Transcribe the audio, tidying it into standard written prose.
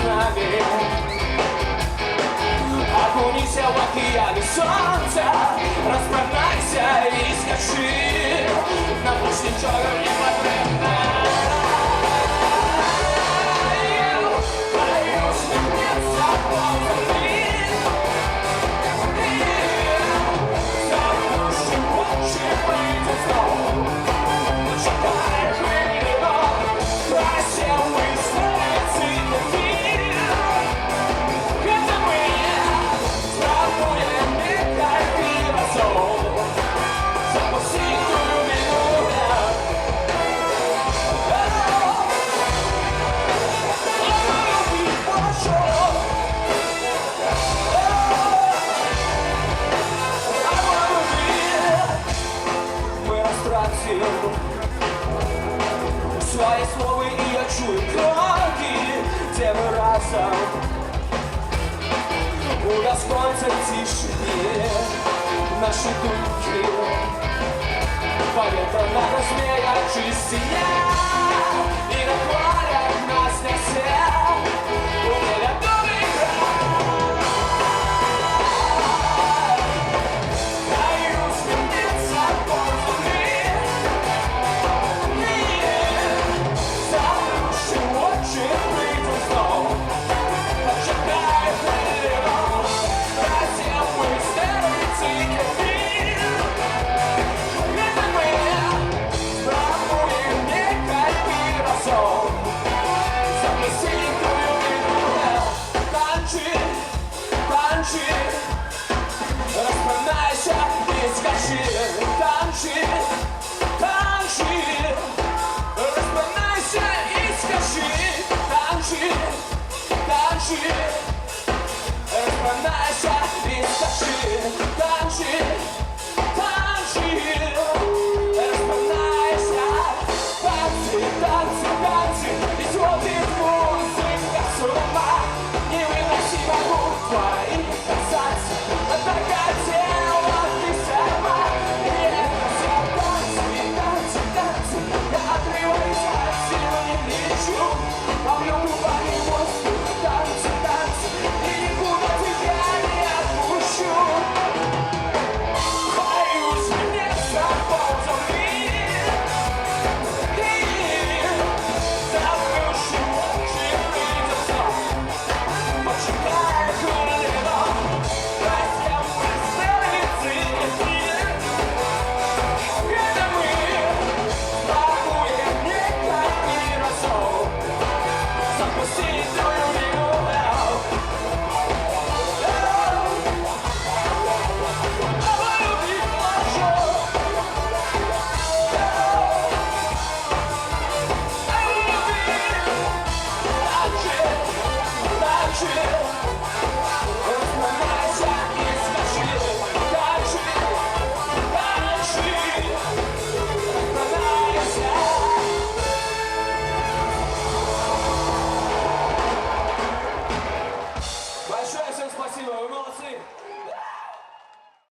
нами. Окунься в океане солнца, расправляйся и скачи. Нам больше ничего не потребно. Боюсь, нет заполнены. Запущу очи, выйдет снова. Читай хлебо, просил выставить цветы. Это мы спробуем летать пирозол. Запусти глубину. Мы абстракцию свои слова, и я чую кроки, где мы разом удостоимся тишине. Наши духи поветром надо змея чистия, и на хвалях нас не все умеют добрый край. Боюсь, меняться ползуны. Запущу очи, выйду снова. Почитай хлебом, просил выставить цветы. Это мы спробуем некать пирозол. Запусти глубину. Танчи, танчи, расправляйся и скачи. Танчи, танчи, расправляйся и скачи. Танчи, танчи, расправляйся и скачи. Танчи, танчи, расправляйся. Танцы, танцы, танцы, и сводит музыка с ума. Невыносимо будут твои касаться. Так хотела ты сама. И это все танцы, танцы, танцы. Я отрываюсь от сил, не лечу. Ловлю губами воздух. Танцы, танцы, и никуда тебя не отпущу. Боюсь, мне заползали. Запущу очи, выйдет снова. Почитай хлебо, просил выставить цветы. Это мы спробуем некать пирозол. Запусти твою вину. Оболюби плачу. Большое всем спасибо, вы молодцы!